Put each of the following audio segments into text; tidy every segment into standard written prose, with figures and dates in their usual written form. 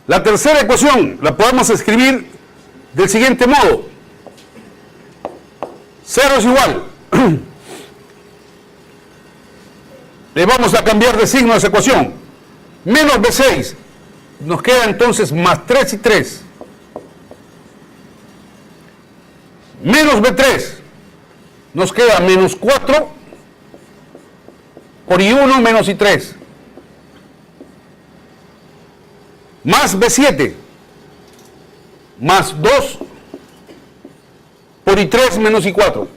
La tercera ecuación la podemos escribir del siguiente modo. 0 es igual. Le vamos a cambiar de signo a esa ecuación. Menos B6. Nos queda entonces más 3 y 3. Menos B3. Nos queda menos 4 por I1 menos I3. Más B7. Más 2 por I3 menos I4.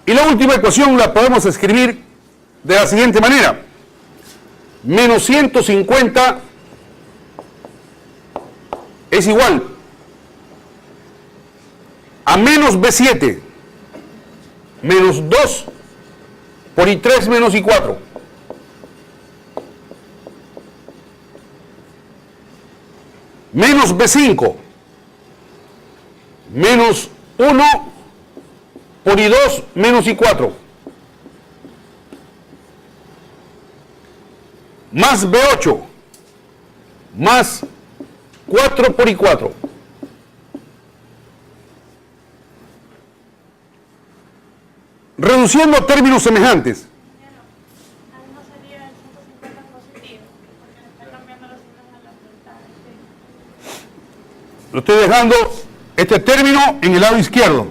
Y la última ecuación la podemos escribir de la siguiente manera. Menos 150 es igual a menos B7 menos 2 por I3 menos I4. Menos B5 menos 1 por I2 menos I4. Más B8 más 4 por I4. Reduciendo a términos semejantes. Ahí no sería el 150 positivo, porque le está cambiando los signos a la delta. Lo estoy dejando este término en el lado izquierdo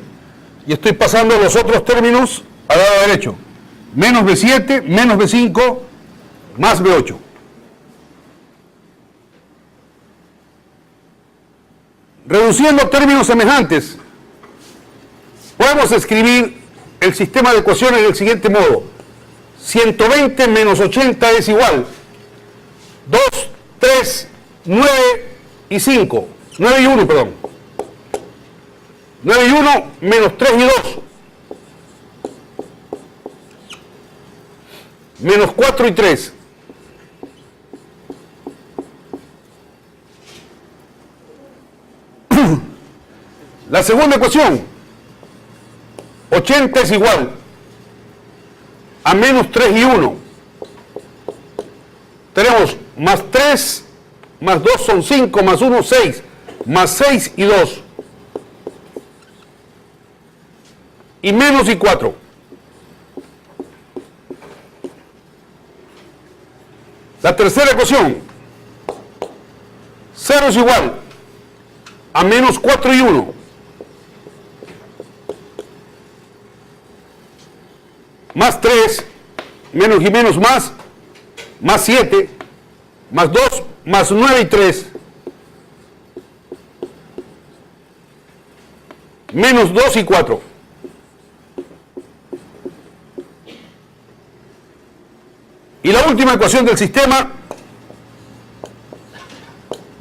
y estoy pasando los otros términos al lado derecho. Menos B7, menos B5, más B8. Reduciendo términos semejantes, podemos escribir el sistema de ecuaciones del siguiente modo. 120 menos 80 es igual 2, 3, 9 y 5. 9 y 1, perdón. 9 y 1 menos 3 y 2. Menos 4 y 3. La segunda ecuación. 80 es igual a menos 3 y 1. Tenemos más 3, más 2 son 5, más 1, 6, más 6 y 2. Y menos y 4. La tercera ecuación. 0 es igual a menos 4 y 1. Más 3, menos y menos más 7, más 2, más 9 y 3. Menos 2 y 4. Y la última ecuación del sistema,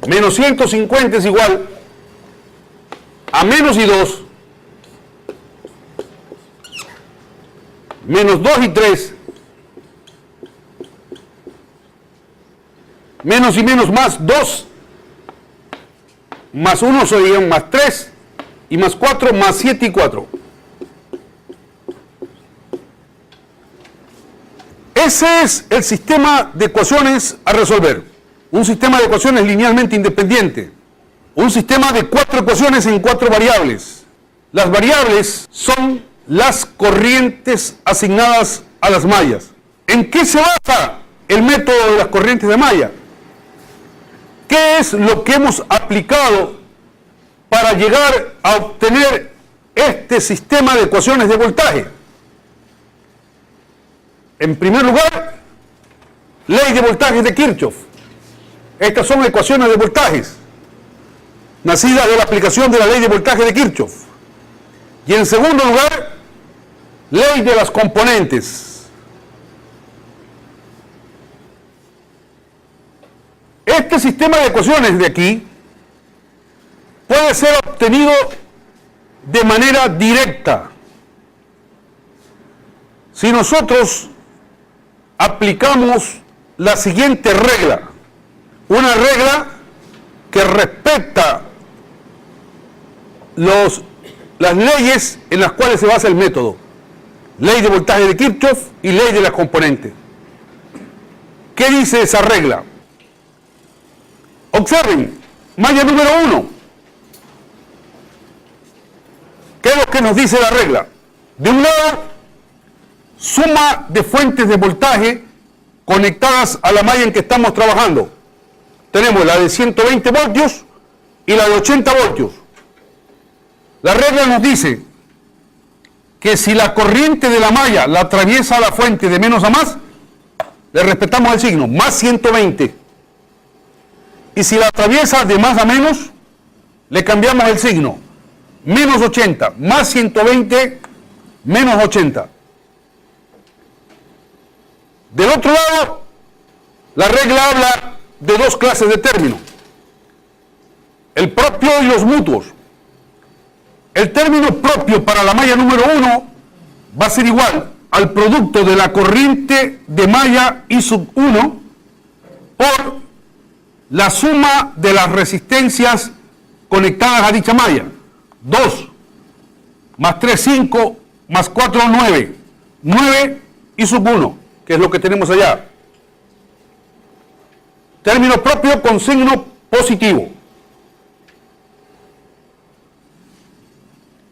menos 150 es igual a menos y 2, menos 2 y 3, menos y menos más 2, más 1 serían más 3, y más 4, más 7 y 4. Ese es el sistema de ecuaciones a resolver. Un sistema de ecuaciones linealmente independiente. Un sistema de 4 ecuaciones en 4 variables. Las variables son las corrientes asignadas a las mallas. ¿En qué se basa el método de las corrientes de malla? ¿Qué es lo que hemos aplicado para llegar a obtener este sistema de ecuaciones de voltaje? En primer lugar, ley de voltajes de Kirchhoff. Estas son ecuaciones de voltajes, nacidas de la aplicación de la ley de voltaje de Kirchhoff. Y en segundo lugar, ley de las componentes. Este sistema de ecuaciones de aquí puede ser obtenido de manera directa si nosotros aplicamos la siguiente regla, una regla que respeta las leyes en las cuales se basa el método, ley de voltaje de Kirchhoff y ley de las componentes. ¿qué dice esa regla? Observen, malla número 1. ¿Qué es lo que nos dice la regla? De un lado, suma de fuentes de voltaje conectadas a la malla en que estamos trabajando. Tenemos la de 120 voltios y la de 80 voltios. La regla nos dice que si la corriente de la malla la atraviesa la fuente de menos a más, le respetamos el signo, más 120. Y si la atraviesa de más a menos, le cambiamos el signo, menos 80, más 120, menos 80. Del otro lado, la regla habla de dos clases de términos, el propio y los mutuos. El término propio para la malla número 1 va a ser igual al producto de la corriente de malla I sub 1 por la suma de las resistencias conectadas a dicha malla. 2 más 3, 5, más 4, 9. 9 I sub 1, que es lo que tenemos allá. Término propio con signo positivo.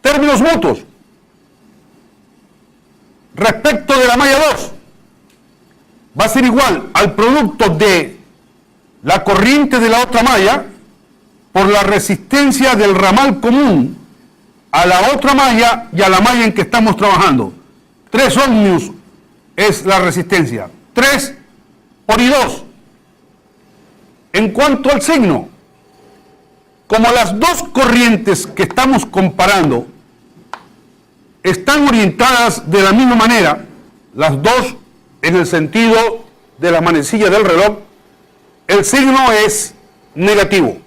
Términos mutuos. Respecto de la malla 2, va a ser igual al producto de la corriente de la otra malla por la resistencia del ramal común a la otra malla y a la malla en que estamos trabajando. 3 ohmios es la resistencia. 3 por I2. En cuanto al signo, como las dos corrientes que estamos comparando están orientadas de la misma manera, las dos en el sentido de la manecilla del reloj, el signo es negativo.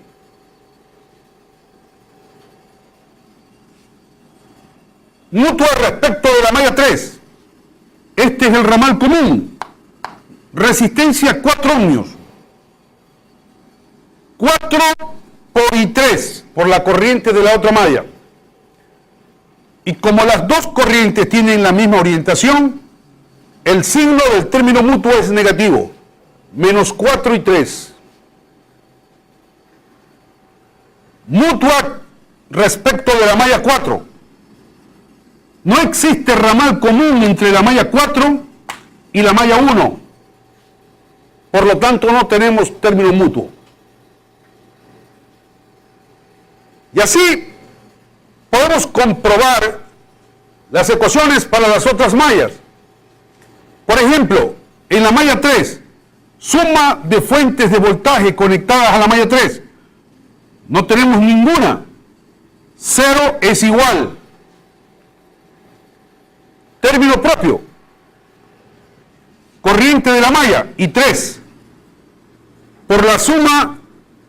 Mutua respecto de la malla 3. Este es el ramal común. Resistencia 4 ohmios. 4 por I3, por la corriente de la otra malla. Y como las dos corrientes tienen la misma orientación, el signo del término mutuo es negativo. Menos 4 y 3. Mutua respecto de la malla 4. No existe ramal común entre la malla 4 y la malla 1. Por lo tanto, no tenemos término mutuo. Y así podemos comprobar las ecuaciones para las otras mallas. Por ejemplo, en la malla 3, suma de fuentes de voltaje conectadas a la malla 3. No tenemos ninguna. 0 es igual. Término propio. Corriente de la malla, I3. Por la suma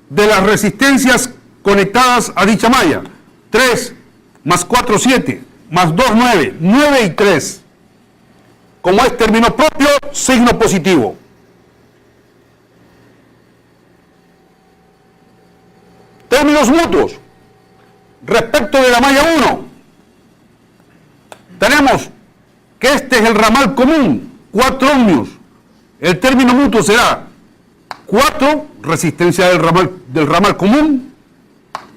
de las resistencias conectadas a dicha malla. 3 más 4, 7, más 2, 9. 9 y 3. Como es término propio, signo positivo. Términos mutuos. Respecto de la malla 1, tenemos que este es el ramal común, 4 ohmios. El término mutuo será 4, resistencia del ramal común,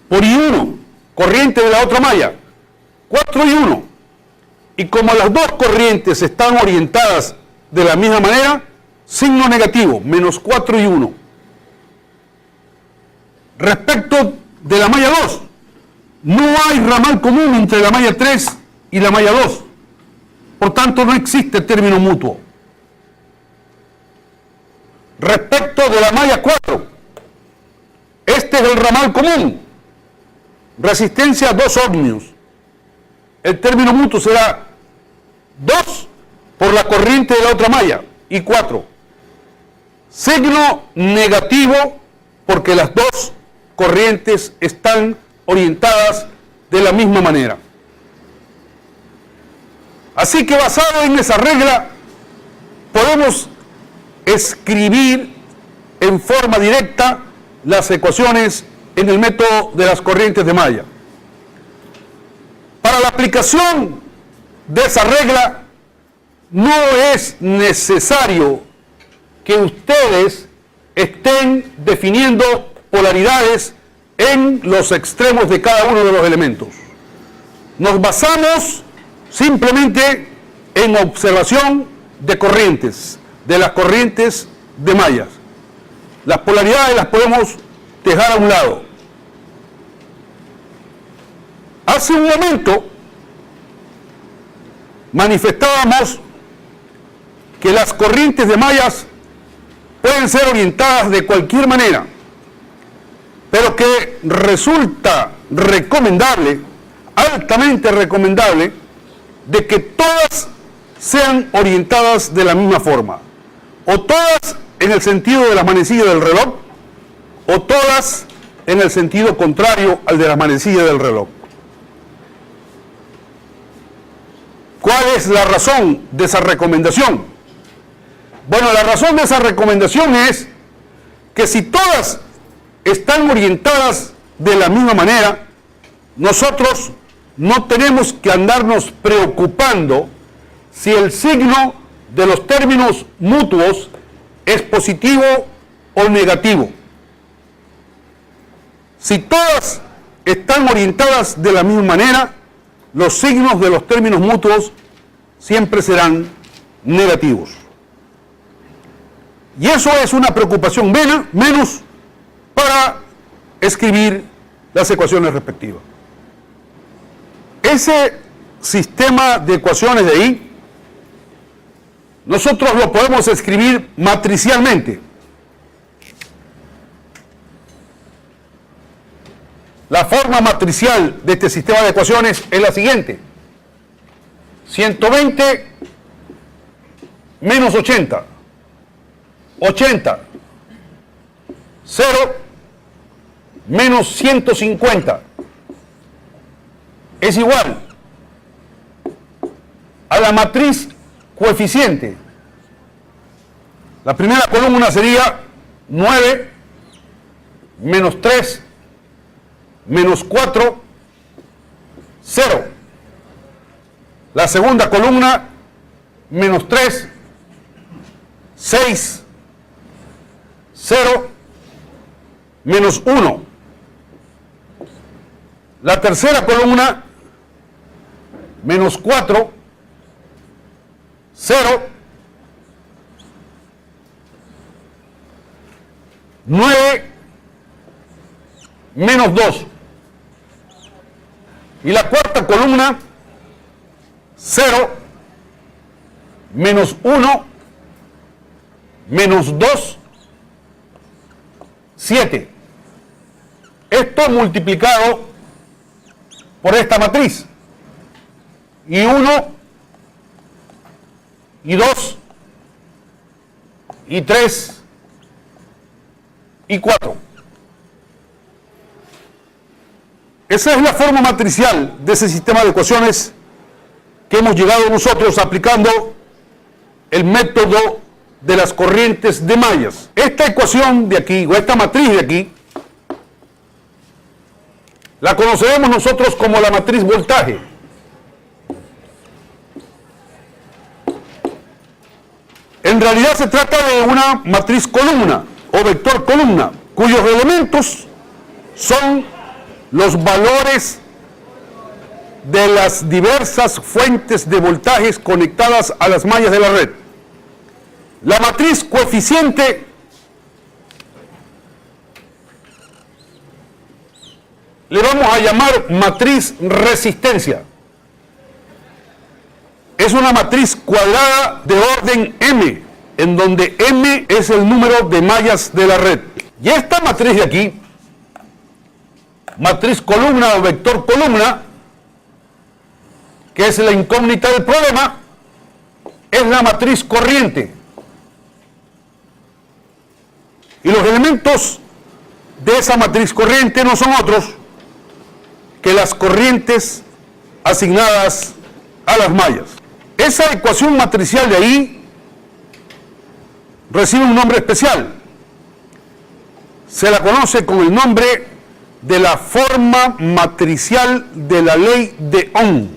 por I1, corriente de la otra malla, 4 y 1. Y como las dos corrientes están orientadas de la misma manera, signo negativo, menos 4 y 1. Respecto de la malla 2, no hay ramal común entre la malla 3 y la malla 2. Por tanto, no existe término mutuo. Respecto de la malla 4, este es el ramal común. Resistencia 2 ohmios. El término mutuo será 2 por la corriente de la otra malla y 4. Signo negativo porque las dos corrientes están orientadas de la misma manera. Así que basado en esa regla, podemos escribir en forma directa las ecuaciones en el método de las corrientes de malla. Para la aplicación de esa regla, no es necesario que ustedes estén definiendo polaridades en los extremos de cada uno de los elementos. Nos basamos simplemente en observación de corrientes, de las corrientes de mallas. Las polaridades las podemos dejar a un lado. Hace un momento manifestábamos que las corrientes de mallas pueden ser orientadas de cualquier manera, pero que resulta recomendable, altamente recomendable, de que todas sean orientadas de la misma forma, o todas en el sentido de la manecilla del reloj, o todas en el sentido contrario al de la manecilla del reloj. ¿Cuál es la razón de esa recomendación? Bueno, la razón de esa recomendación es que si todas están orientadas de la misma manera, nosotros no tenemos que andarnos preocupando si el signo de los términos mutuos es positivo o negativo. Si todas están orientadas de la misma manera, los signos de los términos mutuos siempre serán negativos. Y eso es una preocupación menos para escribir las ecuaciones respectivas. Ese sistema de ecuaciones de ahí, nosotros lo podemos escribir matricialmente. La forma matricial de este sistema de ecuaciones es la siguiente: 120 menos 80, 80, 0 menos 150 es igual a la matriz coeficiente. La primera columna sería 9 menos 3 menos 4, 0. La segunda columna, menos 3, 6, 0, menos 1. La tercera columna, menos 4, 0, 9, menos 2. Y la cuarta columna, 0, menos 1, menos 2, 7. Esto multiplicado por esta matriz. Y 1, y 2, y 3, y 4. Esa es la forma matricial de ese sistema de ecuaciones que hemos llegado nosotros aplicando el método de las corrientes de mallas. Esta ecuación de aquí, o esta matriz de aquí, la conoceremos nosotros como la matriz voltaje. En realidad se trata de una matriz columna o vector columna, cuyos elementos son los valores de las diversas fuentes de voltajes conectadas a las mallas de la red. La matriz coeficiente le vamos a llamar matriz resistencia. Es una matriz cuadrada de orden M, en donde M es el número de mallas de la red. Y esta matriz de aquí, matriz columna o vector columna, que es la incógnita del problema, es la matriz corriente. Y los elementos de esa matriz corriente no son otros que las corrientes asignadas a las mallas. Esa ecuación matricial de ahí recibe un nombre especial. Se la conoce con el nombre de la forma matricial de la ley de Ohm.